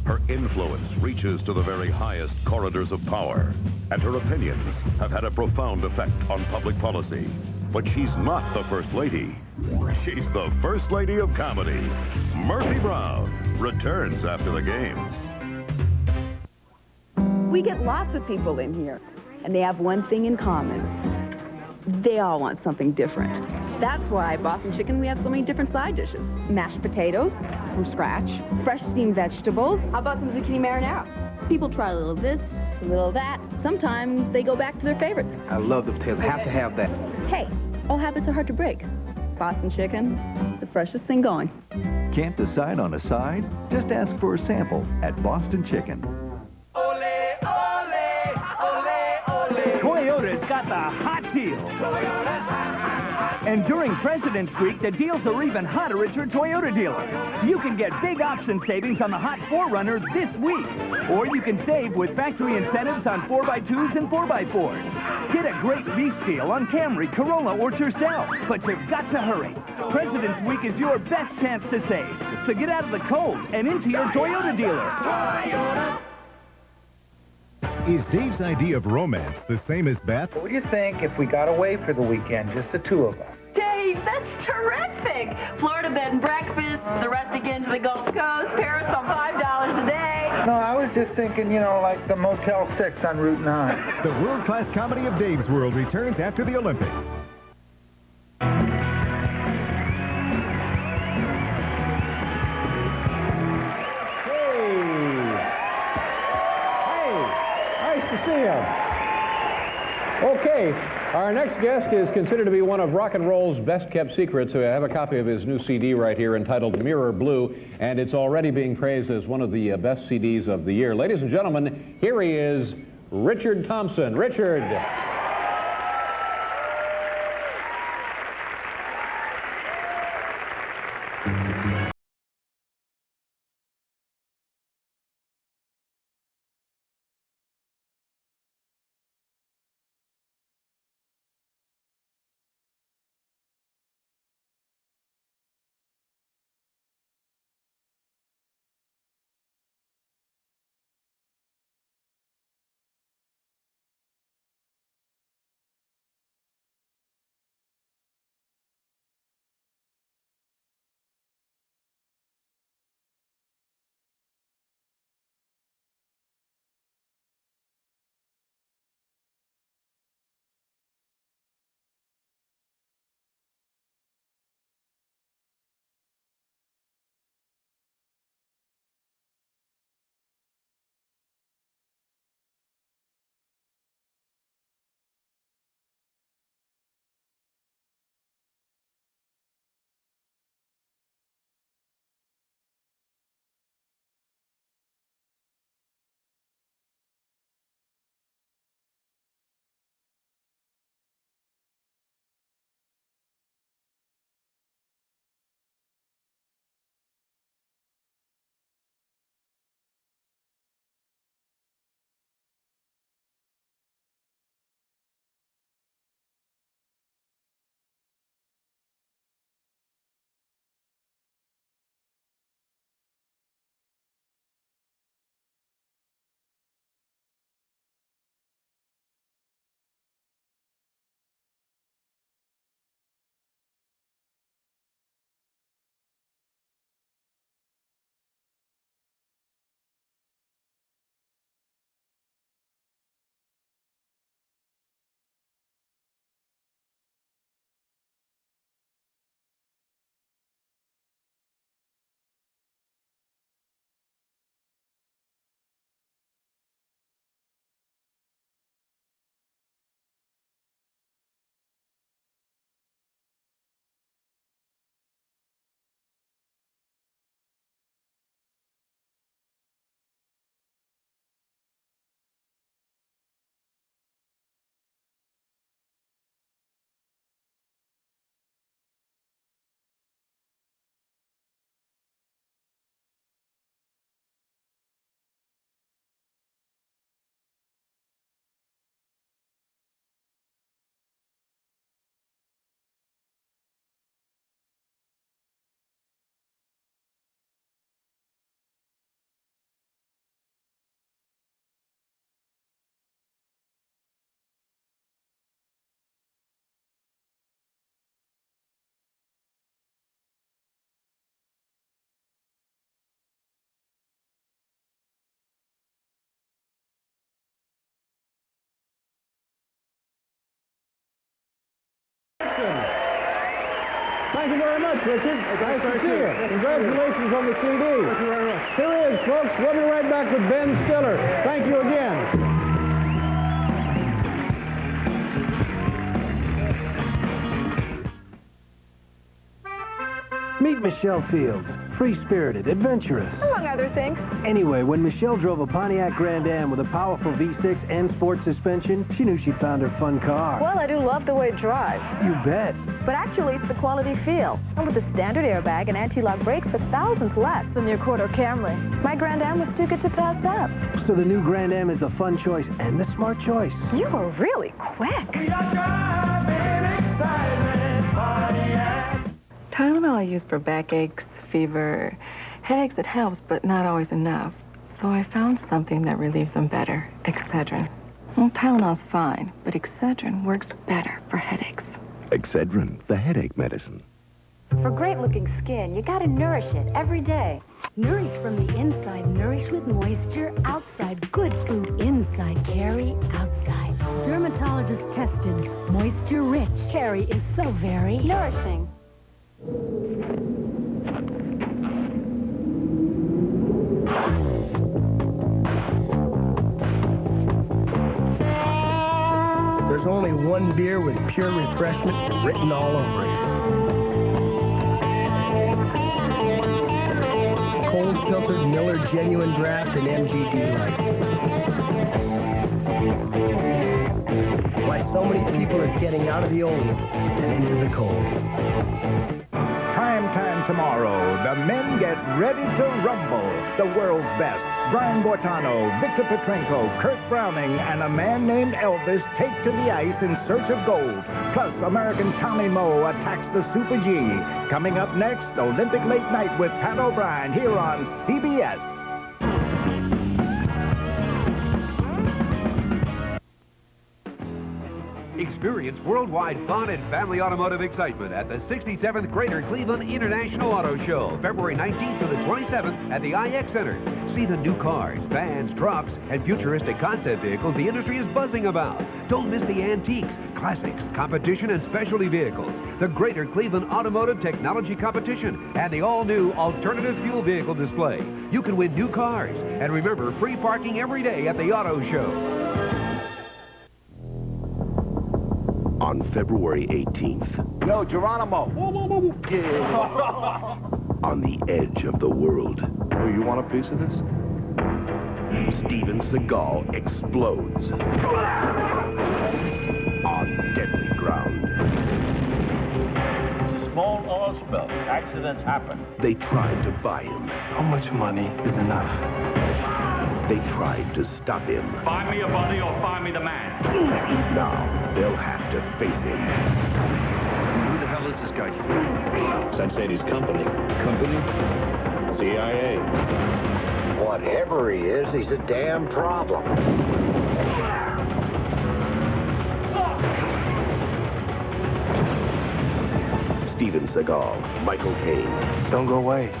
Her influence reaches to the very highest corridors of power, and her opinions have had a profound effect on public policy. But she's not the First Lady. She's the First Lady of Comedy. Murphy Brown returns after the games. We get lots of people in here, and they have one thing in common. They all want something different. That's why at Boston Chicken we have so many different side dishes. Mashed potatoes from scratch, fresh steamed vegetables. How about some zucchini marinara? People try a little of this, a little of that. Sometimes they go back to their favorites. I love the potatoes. Have to have that. Hey, all habits are hard to break. Boston Chicken, the freshest thing going. Can't decide on a side? Just ask for a sample at Boston Chicken. Toyota's got the hot deal. And during President's Week, the deals are even hotter at your Toyota dealer. You can get big option savings on the hot 4Runner this week. Or you can save with factory incentives on 4x2s and 4x4s. Get a great lease deal on Camry, Corolla, or Tercel. But you've got to hurry. President's Week is your best chance to save. So get out of the cold and into your Toyota dealer. Toyota. Is Dave's idea of romance the same as Beth's? What do you think if we got away for the weekend, just the two of us? Dave, that's terrific! Florida bed and breakfast, the rest again to the Gulf Coast, Paris on $5 a day. No, I was just thinking, you know, like the Motel 6 on Route 9. The world-class comedy of Dave's World returns after the Olympics. See you. Okay, our next guest is considered to be one of rock and roll's best-kept secrets. I have a copy of his new CD right here entitled Mirror Blue, and it's already being praised as one of the best CDs of the year. Ladies and gentlemen, here he is, Richard Thompson. Richard. Thank you very much, Richard. Nice to see you. Congratulations on the CD. Thank you very much. Here he is, folks. We'll be right back with Ben Stiller. Thank you again. Meet Michelle Fields. Free-spirited, adventurous. Among other things. Anyway, when Michelle drove a Pontiac Grand Am with a powerful V6 and sport suspension, she knew she'd found her fun car. Well, I do love the way it drives. You bet. But actually, it's the quality feel. And with the standard airbag and anti-lock brakes for thousands less than your quarter Camry. My Grand Am was too good to pass up. So the new Grand Am is the fun choice and the smart choice. You were really quick. Tylenol I use for backaches, fever, headaches. It helps, but not always enough. So I found something that relieves them better, Excedrin. Well, Tylenol's fine, but Excedrin works better for headaches. Excedrin, the headache medicine. For great-looking skin, you gotta nourish it every day. Nourish from the inside, nourish with moisture outside. Good food inside, Carrie outside. Dermatologist tested, moisture rich. Carrie is so very nourishing. There's only one beer with pure refreshment written all over it. Cold filtered Miller Genuine Draft and MGD Light. Why so many people are getting out of the old and into the cold. Prime time tomorrow. The men get ready to rumble. The world's best. Brian Bortano, Victor Petrenko, Kurt Browning, and a man named Elvis take to the ice in search of gold. Plus, American Tommy Moe attacks the Super G. Coming up next, Olympic Late Night with Pat O'Brien here on CBS. Experience worldwide fun and family automotive excitement at the 67th Greater Cleveland International Auto Show, February 19th to the 27th at the IX Center. See the new cars, vans, trucks, and futuristic concept vehicles the industry is buzzing about. Don't miss the antiques, classics, competition, and specialty vehicles, the Greater Cleveland Automotive Technology Competition, and the all-new alternative fuel vehicle display. You can win new cars. And remember, free parking every day at the auto show. On February 18th. Yo, Geronimo. On the edge of the world. Oh, you want a piece of this? Steven Seagal explodes. On deadly ground. It's a small oil spill. Accidents happen. They tried to buy him. How much money is enough? They tried to stop him. Find me a body or find me the man. Now, they'll have to face him. Who the hell is this guy? That's Eddie's company. Company? CIA. Whatever he is, he's a damn problem. Steven Seagal, Michael Caine. Don't go away.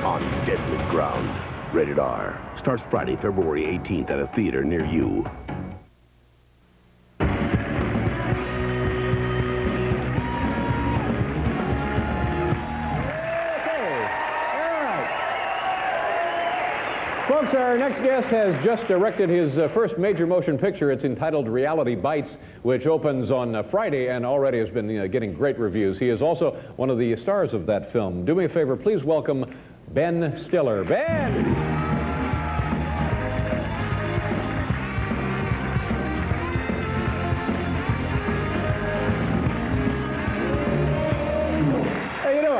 On deadly ground. Rated R. Starts Friday, February 18th at a theater near you. Folks, our next guest has just directed his first major motion picture. It's entitled Reality Bites, which opens on Friday and already has been getting great reviews. He is also one of the stars of that film. Do me a favor, please welcome Ben Stiller. Ben!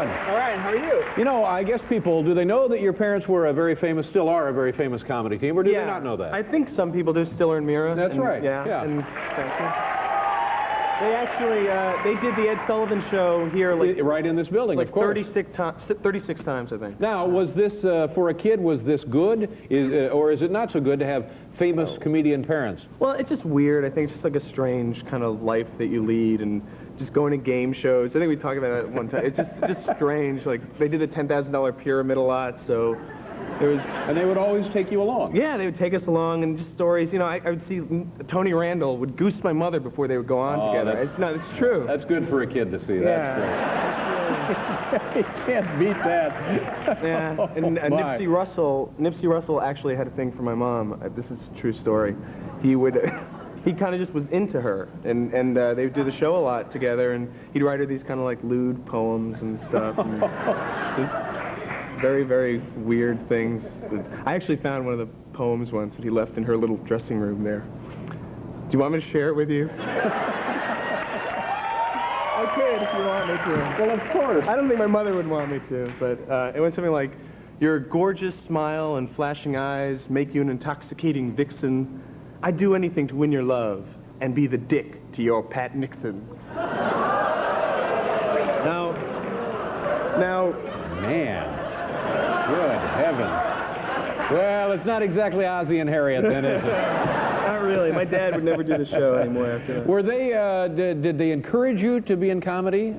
All right, how are you? You know, I guess people, do they know that your parents were a very famous, still are a very famous comedy team, or do they not know that? I think some people do, Stiller and Mira. That's right. Yeah. And they actually, they did the Ed Sullivan Show here, like right in this building, like of course. 36 times, I think. Now, was this, for a kid, was this good? Or is it not so good to have famous comedian parents? Well, it's just weird. I think it's just like a strange kind of life that you lead, and just going to game shows. I think we talked about that one time. It's just strange. Like, they did the $10,000 pyramid a lot, so there was... And they would always take you along? Yeah, they would take us along, and just stories. You know, I would see Tony Randall would goose my mother before they would go on together. It's true. That's good for a kid to see. That's great. You can't beat that. Yeah, and Nipsey Russell actually had a thing for my mom. This is a true story. He would... He kind of just was into her, and they would do the show a lot together, and he'd write her these kind of like lewd poems and stuff, and just very, very weird things. I actually found one of the poems once that he left in her little dressing room there. Do you want me to share it with you? I could if you want me to. Well, of course. I don't think my mother would want me to, but it went something like, your gorgeous smile and flashing eyes make you an intoxicating vixen. I'd do anything to win your love and be the dick to your Pat Nixon. Now, man, good heavens. Well, it's not exactly Ozzie and Harriet then, is it? Not really. My dad would never do the show anymore after that. Were they, did they encourage you to be in comedy?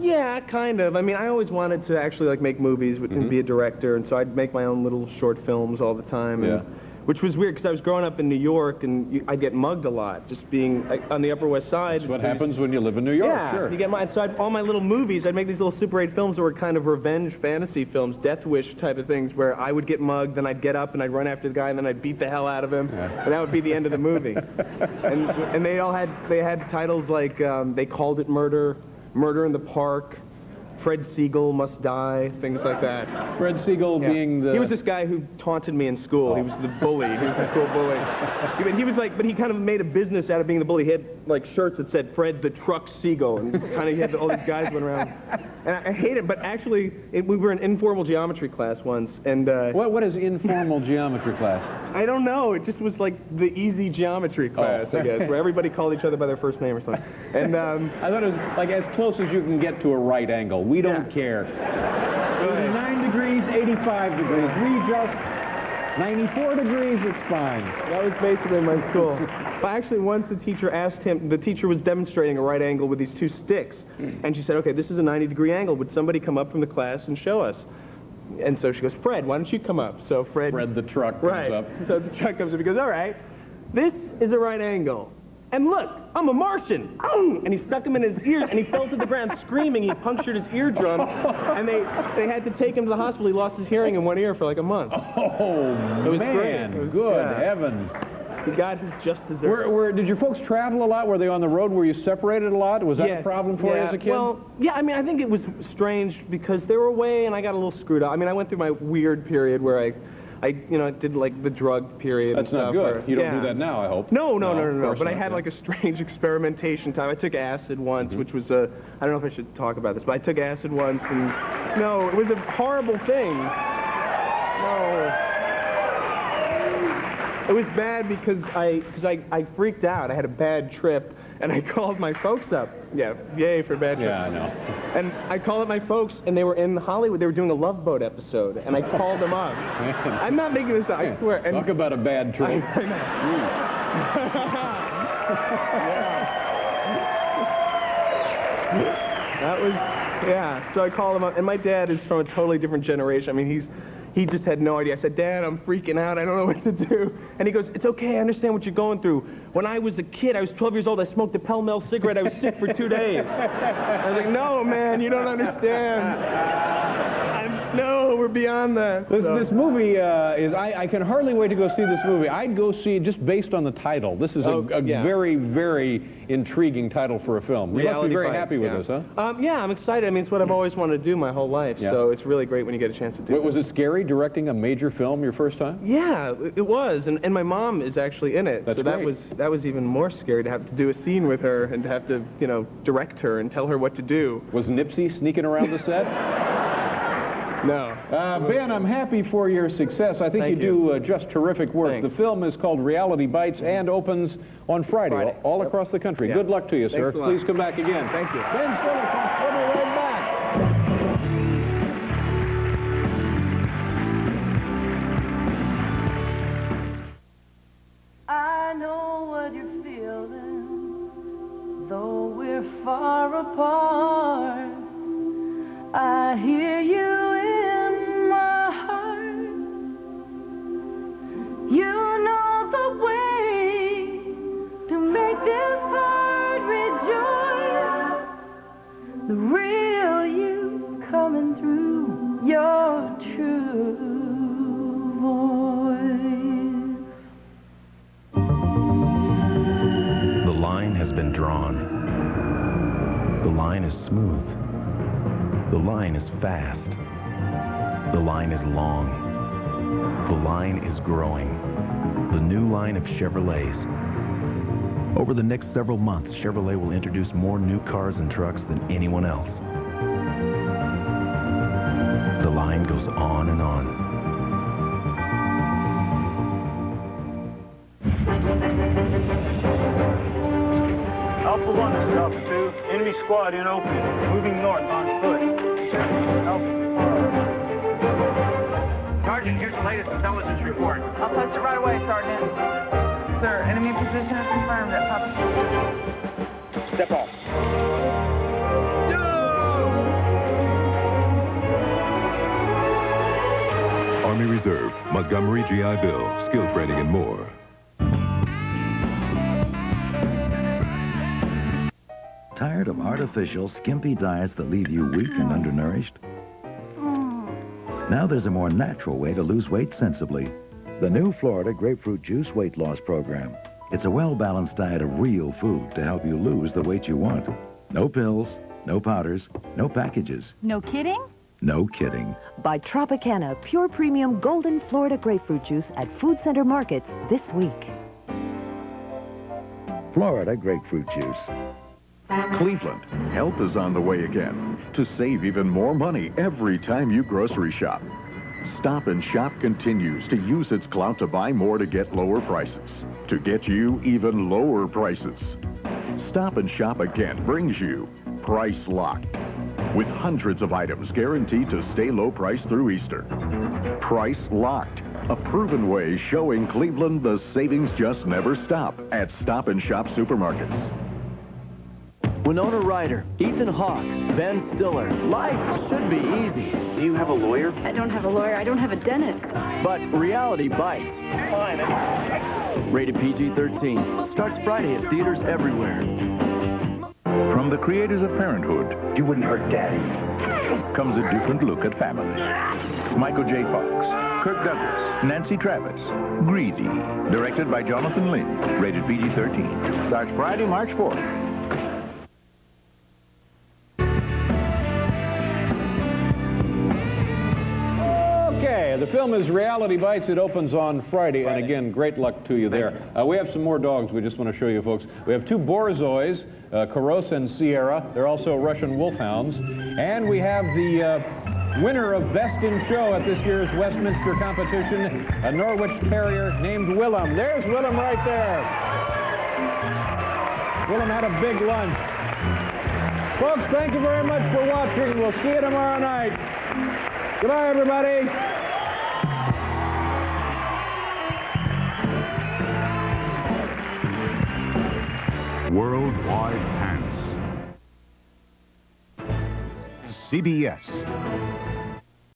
Yeah, kind of. I mean, I always wanted to actually like make movies and be a director, and so I'd make my own little short films all the time. And which was weird because I was growing up in New York and I'd get mugged a lot, just being on the Upper West Side. That's what happens when you live in New York, yeah, sure. You get mugged. So all my little movies, I'd make these little Super 8 films that were kind of revenge fantasy films, Death Wish type of things, where I would get mugged, then I'd get up and I'd run after the guy, and then I'd beat the hell out of him, and that would be the end of the movie. and they had titles like They Called It Murder, Murder in the Park, Fred Siegel Must Die, things like that. Fred Siegel being the... He was this guy who taunted me in school. He was the bully. He was the school bully. He was like, but he kind of made a business out of being the bully. He had like shirts that said Fred the Truck Siegel, and kind of he had all these guys went around. And I hate it, but actually, we were in informal geometry class once, and... What is informal geometry class? I don't know. It just was like the easy geometry class, I guess, where everybody called each other by their first name or something. And I thought it was like as close as you can get to a right angle. We don't care. 89 degrees, 85 degrees. We just 94 degrees, it's fine. That was basically my school. But actually, once the teacher asked him, the teacher was demonstrating a right angle with these two sticks, and she said, okay, this is a 90-degree angle. Would somebody come up from the class and show us? And so she goes, Fred, why don't you come up? So Fred the truck comes up. So the truck comes up. He goes, all right, this is a right angle. And look, I'm a Martian. And he stuck him in his ears, and he fell to the ground screaming. He punctured his eardrum, and they had to take him to the hospital. He lost his hearing in one ear for like a month. Oh, it was man, great. It was, good heavens. He got his just desserts. Did your folks travel a lot? Were they on the road? Were you separated a lot? Was that a problem for you as a kid? Well, yeah, I mean, I think it was strange because they were away, and I got a little screwed up. I mean, I went through my weird period where I did like the drug period. That's not good. You don't do that now, I hope. No. But I had like a strange experimentation time. I took acid once, which was I don't know if I should talk about this, but I took acid once, and no, it was a horrible thing. No. It was bad because I freaked out. I had a bad trip, and I called my folks up. Yeah, yay for a bad trip. Yeah, I know. And I called up my folks, and they were in Hollywood. They were doing a Love Boat episode, and I called them up. I'm not making this up, I swear. And talk about a bad trip. I know. That was, yeah. So I called him up, and my dad is from a totally different generation. I mean, he just had no idea. I said, Dad, I'm freaking out. I don't know what to do. And he goes, it's okay. I understand what you're going through. When I was a kid, I was 12 years old. I smoked a Pell-Mell cigarette. I was sick for 2 days. I was like, no, man, you don't understand. No, we're beyond that. This movie is, I can hardly wait to go see this movie. I'd go see it just based on the title. This is a very, very intriguing title for a film. You must be very happy with this, huh? Yeah, I'm excited. I mean, it's what I've always wanted to do my whole life, so it's really great when you get a chance to do it. Was it scary directing a major film your first time? Yeah, it was, and my mom is actually in it. That's great. That was even more scary to have to do a scene with her and to have to, direct her and tell her what to do. Was Nipsey sneaking around the set? No. Ben, I'm happy for your success. I think you do just terrific work. Thanks. The film is called Reality Bites and opens on Friday. All across the country. Yeah. Good luck to you, sir. Thanks a lot. Please come back again. Thank you. Ben Stiller, we'll be right back. I know what you're feeling, though we're far apart. I hear you in my heart. You know the way to make this heart rejoice. The real you coming through, your true voice. The line has been drawn. The line is smooth. The line is fast. The line is long. The line is growing. The new line of Chevrolets. Over the next several months, Chevrolet will introduce more new cars and trucks than anyone else. The line goes on and on. Alpha 1, this is Alpha 2. Enemy squad in open. Moving north on foot. Sergeant, here's the latest intelligence report. I'll post it right away, Sergeant. Sir, enemy position is confirmed at Papa. Step off. Our Army Reserve, Montgomery GI Bill, skill training, and more. Tired of artificial, skimpy diets that leave you weak and undernourished? Now there's a more natural way to lose weight sensibly. The new Florida Grapefruit Juice Weight Loss Program. It's a well-balanced diet of real food to help you lose the weight you want. No pills, no powders, no packages. No kidding? No kidding. Buy Tropicana Pure Premium Golden Florida Grapefruit Juice at Food Center Markets this week. Florida Grapefruit Juice. Cleveland, help is on the way again to save even more money every time you grocery shop. Stop and Shop continues to use its clout to buy more to get lower prices, to get you even lower prices. Stop and Shop again brings you Price Lock, with hundreds of items guaranteed to stay low price through Easter. Price Locked, a proven way showing Cleveland the savings just never stop at Stop and Shop supermarkets. Winona Ryder, Ethan Hawke, Ben Stiller. Life should be easy. Do you have a lawyer? I don't have a lawyer. I don't have a dentist. But reality bites. Rated PG-13. Starts Friday at theaters everywhere. From the creators of Parenthood, You Wouldn't Hurt Daddy, comes a different look at family. Michael J. Fox, Kirk Douglas, Nancy Travis, Greedy, directed by Jonathan Lynn, rated PG-13. Starts Friday, March 4th. Okay, the film is Reality Bites. It opens on Friday, and again, great luck to you there. We have some more dogs we just want to show you, folks. We have two Borzois, Karos and Sierra. They're also Russian wolfhounds. And we have the winner of Best in Show at this year's Westminster competition, a Norwich Terrier named Willem. There's Willem right there. Willem had a big lunch. Folks, thank you very much for watching. We'll see you tomorrow night. Goodbye, everybody. Worldwide Pants. CBS.